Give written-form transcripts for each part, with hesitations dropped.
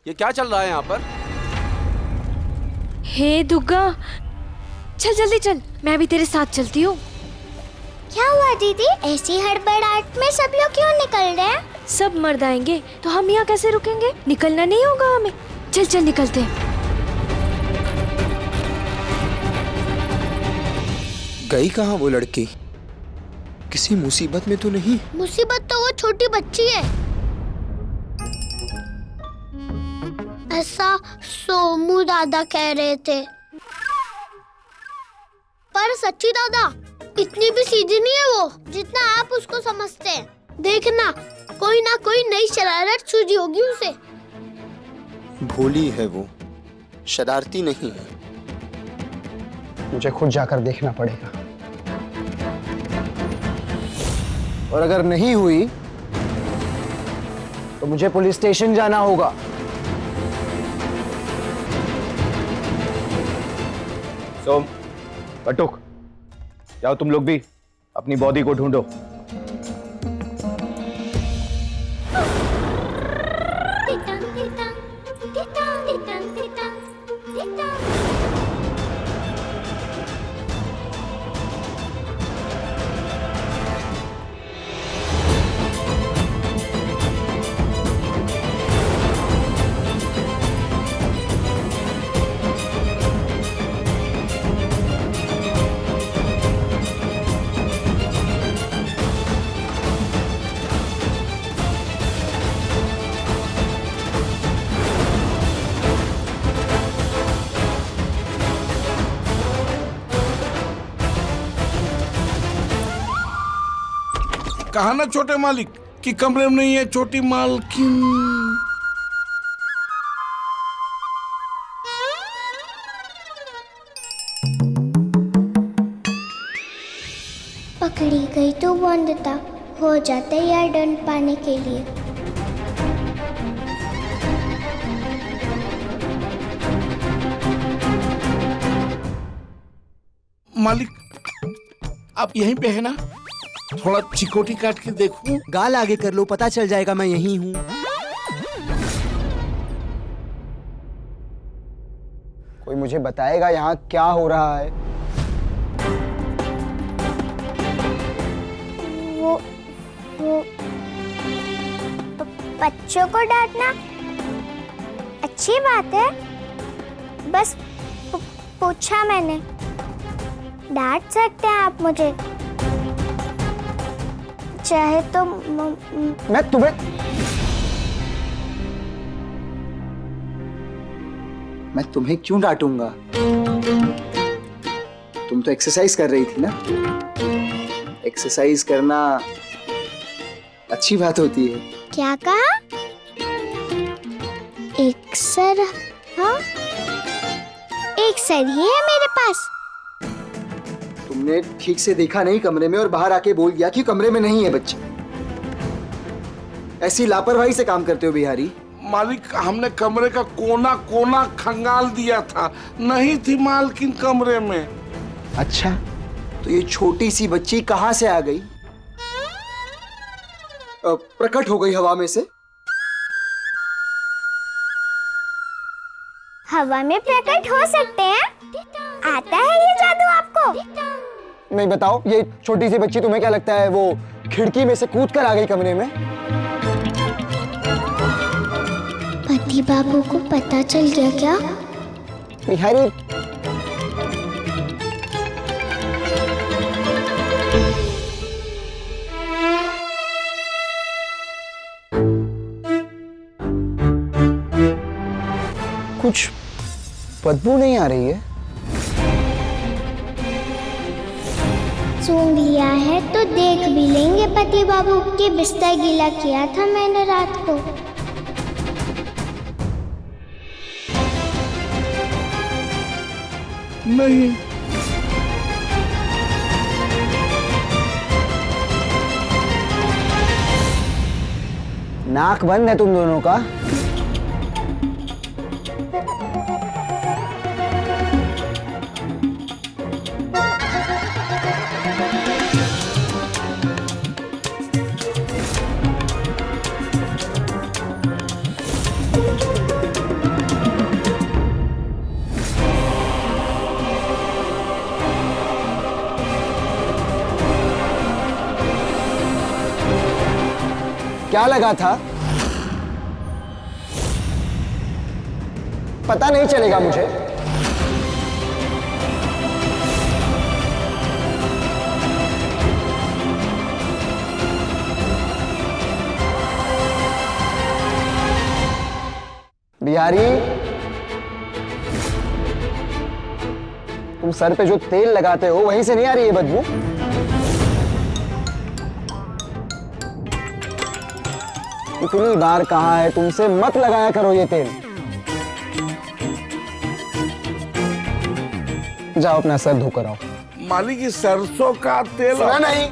ये क्या चल रहा है यहाँ पर? हे दुर्गा, चल जल्दी चल, मैं भी तेरे साथ चलती हूँ। क्या हुआ दीदी, ऐसी हड़बड़ाहट में सब लोग क्यों निकल रहे हैं? सब मर्द आएंगे तो हम यहाँ कैसे रुकेंगे? निकलना नहीं होगा हमें। चल चल निकलते हैं। गई कहाँ वो लड़की? किसी मुसीबत में तो नहीं? मुसीबत तो वो छोटी बच्ची है, ऐसा सोमू दादा कह रहे थे। पर सच्ची दादा, इतनी भी सीधी नहीं है वो जितना आप उसको समझते हैं। देखना, कोई ना कोई नई शरारत सूझी होगी उसे। भोली है वो, शरारती नहीं है। मुझे खुद जाकर देखना पड़ेगा, और अगर नहीं हुई तो मुझे पुलिस स्टेशन जाना होगा। सोम, बटुक, जाओ तुम लोग भी अपनी बॉडी को ढूंढो। कहा ना छोटे मालिक कि कमरे में नहीं है छोटी मालकिन। पकड़ी गई तो बंदता हो जाता यार दंड पाने के लिए। मालिक, आप यहीं पे है ना? थोड़ा चिकोटी काट के देखूं। गाल आगे कर लो, पता चल जाएगा मैं यहीं हूँ। कोई मुझे बताएगा यहाँ क्या हो रहा है? वो बच्चों को डांटना अच्छी बात है, बस पूछा मैंने। डांट सकते हैं आप मुझे, चाहे तो मैं तुम्हें क्यों डांटूंगा? तुम तो एक्सरसाइज कर रही थी ना। एक्सरसाइज करना अच्छी बात होती है। क्या कहा? एक सर? हाँ, एक सर ही है मेरे पास। तुमने ठीक से देखा नहीं कमरे में और बाहर आके बोल दिया कि कमरे में नहीं है बच्चे। ऐसी लापरवाही से काम करते हो बिहारी। मालिक, हमने कमरे का कोना कोना खंगाल दिया था, नहीं थी मालकिन कमरे में। अच्छा, तो ये छोटी सी बच्ची कहाँ से आ गई? प्रकट हो गई हवा में से? हवा में प्रकट हो सकते हैं? आता है ये जादू आपको? नहीं, बताओ, ये छोटी सी बच्ची तुम्हें क्या लगता है वो खिड़की में से कूद कर आ गई कमरे में? पति बाबू को पता चल गया क्या? बिहारी, कुछ बदबू नहीं आ रही है? सूंघ लिया है तो देख भी लेंगे। पति बाबू के बिस्तर गीला किया था मैंने रात को। नहीं, नाक बंद है तुम दोनों का। क्या लगा था? पता नहीं चलेगा मुझे। बिहारी, तुम सर पे जो तेल लगाते हो वहीं से नहीं आ रही है बदबू? इतनी बार कहा है तुमसे मत लगाया करो ये तेल। जाओ अपना सर धोकर आओ। मालिक ये सरसों का तेल। सुना नहीं?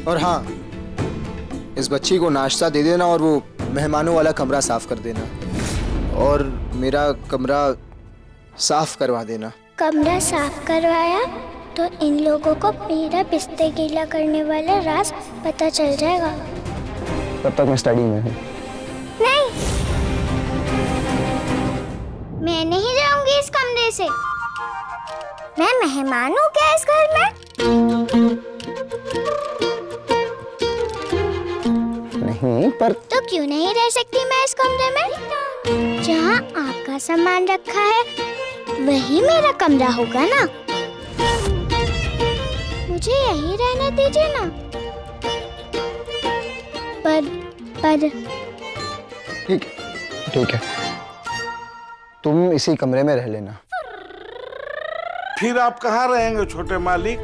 और हाँ, इस बच्ची को नाश्ता दे देना और वो मेहमानों वाला कमरा साफ कर देना और मेरा कमरा साफ करवा देना। कमरा साफ करवाया तो इन लोगों को मेरा बिस्तर गीला करने वाला राज पता चल जाएगा। तब तक मैं स्टडी में हूँ। नहीं, मैं नहीं जाऊंगी इस कमरे से। मैं मेहमान हूँ क्या इस घर में? नहीं, पर तो क्यों नहीं रह सकती मैं इस कमरे में? जहाँ आपका सामान रखा है वही मेरा कमरा होगा ना। मुझे यहीं रहने दीजिए ना। पर ठीक है, तुम इसी कमरे में रह लेना। फिर आप कहाँ रहेंगे छोटे मालिक?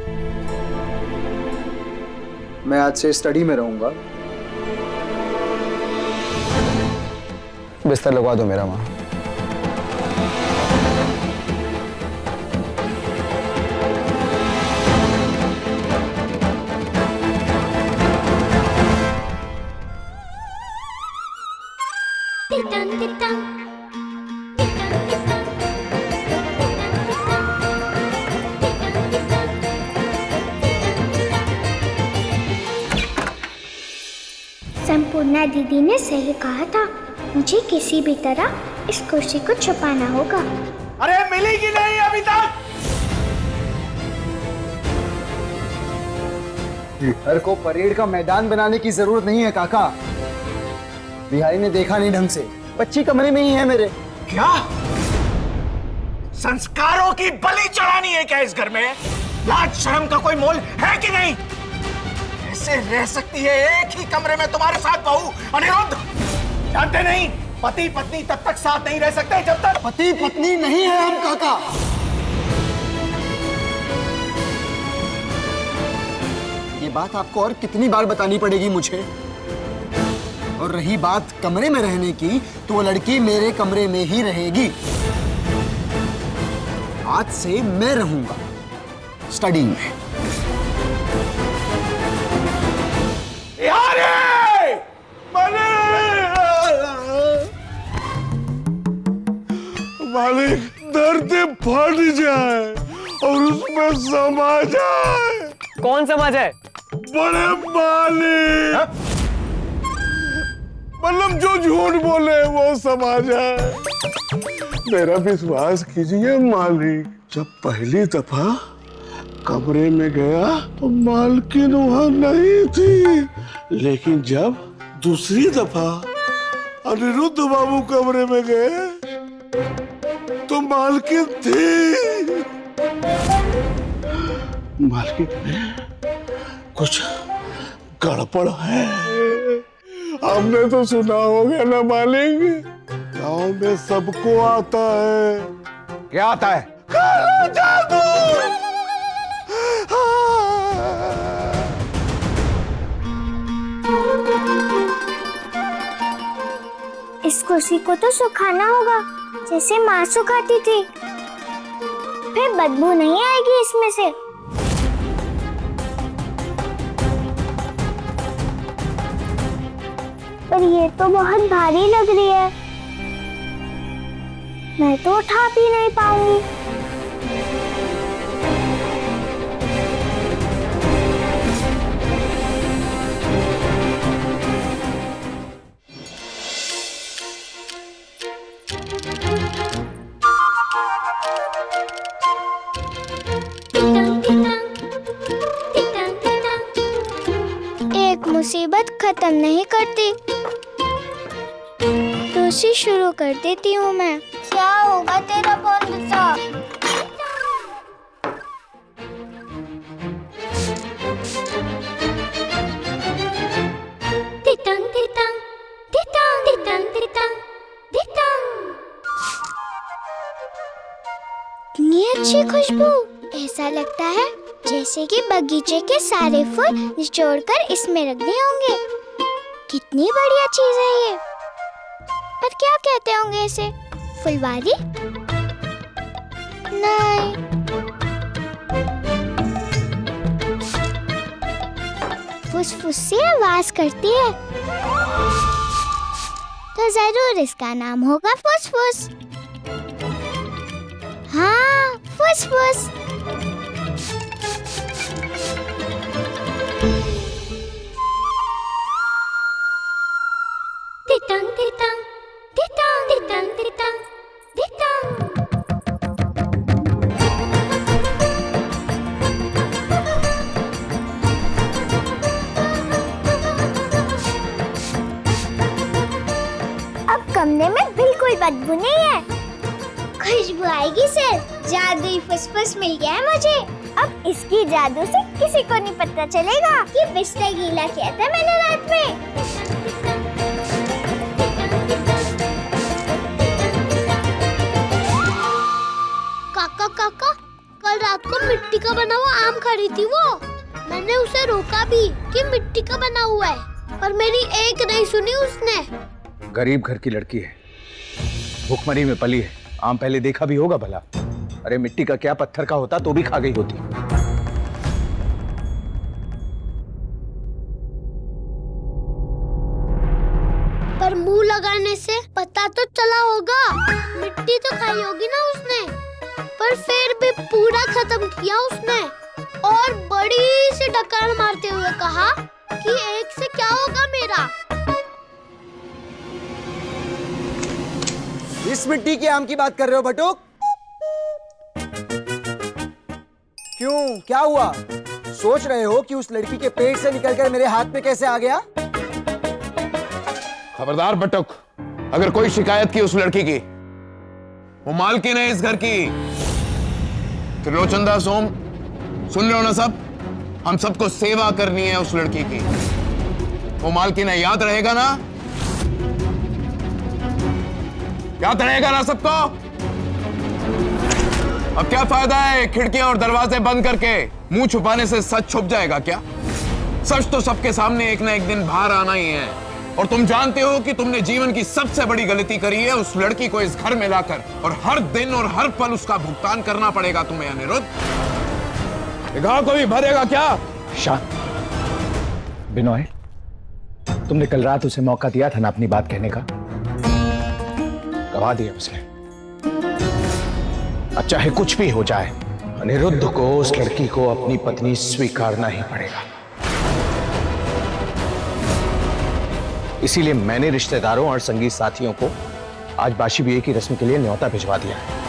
मैं आज से स्टडी में रहूंगा। बिस्तर लगवा दो मेरा वहां। संपूर्णा दीदी ने सही कहा था, मुझे किसी भी तरह इस कुर्सी को छुपाना होगा। अरे मिलेगी नहीं अभी तक। घर को परेड का मैदान बनाने की जरूरत नहीं है काका। बिहारी ने देखा नहीं ढंग से, बच्ची कमरे में ही है मेरे। क्या संस्कारों की बलि चढ़ानी है क्या इस घर में? लाज शर्म का कोई मोल है कि नहीं? कैसे रह सकती है एक ही कमरे में तुम्हारे साथ बहू अनिरुद्ध? जानते नहीं, पति पत्नी तब तक साथ नहीं रह सकते जब तक पति पत्नी नहीं है हम काका। ये बात आपको और कितनी बार बतानी पड़ेगी मुझे? और रही बात कमरे में रहने की, तो वो लड़की मेरे कमरे में ही रहेगी। आज से मैं रहूंगा स्टडी में। मालिक दर्द फट जाए और उसमें समा जाए। कौन समा जाए? बड़े मालिक, मतलब जो झूठ बोले वो समा जाए। मेरा विश्वास कीजिए मालिक, जब पहली दफा कमरे में गया तो मालकिन वहां नहीं थी, लेकिन जब दूसरी दफा अनिरुद्ध बाबू कमरे में गए तो मालकिन थी। मालकिन में कुछ गड़बड़ है। आपने तो सुना होगा ना मालिक, गांव में सबको आता है। क्या आता है? काला जादू। इस कुर्सी को तो सुखाना होगा जैसे माँ सुखाती थी, फिर बदबू नहीं आएगी इसमें से। पर ये तो बहुत भारी लग रही है, मैं तो उठा भी नहीं पाऊंगी। बात खत्म नहीं करती। दूसरी शुरू कर देती हूँ मैं। क्या होगा तेरा बंदूसा? तितंग तितंग तितंग तितंग तितंग तितंग। कितनी अच्छी खुशबू। ऐसा लगता है जैसे कि बगीचे के सारे फूल निचोड़कर इसमें रख दिए होंगे। कितनी बढ़िया चीज है ये। पर क्या कहते होंगे इसे? फुलवारी? नहीं। फुसफुस से आवाज करती है, तो जरूर इसका नाम होगा फुसफुस। हाँ, फुसफुस। तितंग तितंग तितंग तितंग तितंग तितंग। अब कमरे में बिल्कुल बदबू नहीं है। खुशबू आएगी सर। जादुई फुसफुस मिल गया है मुझे। अब इसकी जादू से किसी को नहीं पता चलेगा कि बिस्तर गीला किया था मैंने रात में। काका काका, कल रात को मिट्टी का बना हुआ आम खा थी वो। मैंने उसे रोका भी कि मिट्टी का बना हुआ है, पर मेरी एक नहीं सुनी उसने। गरीब घर की लड़की है, भूखमरी में पली है, आम पहले देखा भी होगा भला। अरे मिट्टी का क्या, पत्थर का होता तो भी खा गई होती। पर मुंह लगाने से पता तो चला होगा। मिट्टी तो खाई होगी ना उसने, पर फिर भी पूरा खत्म किया उसने और बड़ी सी डकार मारते हुए कहा कि एक से क्या होगा मेरा। इस मिट्टी के आम की बात कर रहे हो बटुक? क्यों, क्या हुआ? सोच रहे हो कि उस लड़की के पेट से निकलकर मेरे हाथ में कैसे आ गया? खबरदार बटुक, अगर कोई शिकायत की उस लड़की की, वो मालकिन है इस घर की। त्रिलोचन दास, सोम, सुन रहे हो ना सब? हम सबको सेवा करनी है उस लड़की की। वो मालकिन है, याद रहेगा ना? याद रहेगा ना सबको? अब क्या फायदा है खिड़कियां और दरवाजे बंद करके? मुंह छुपाने से सच छुप जाएगा क्या? सच तो सबके सामने एक ना एक दिन बाहर आना ही है। और तुम जानते हो कि तुमने जीवन की सबसे बड़ी गलती करी है उस लड़की को इस घर में लाकर, और हर दिन और हर पल उसका भुगतान करना पड़ेगा तुम्हें अनिरुद्ध। घाव को भी भरेगा क्या? शांत बिनोय, तुमने कल रात उसे मौका दिया था ना अपनी बात कहने का, गवा दिया उसने। अब चाहे कुछ भी हो जाए, अनिरुद्ध को उस लड़की को अपनी पत्नी स्वीकारना ही पड़ेगा। इसीलिए मैंने रिश्तेदारों और संगीत साथियों को आज बाशी बिये की रस्म के लिए न्योता भिजवा दिया है।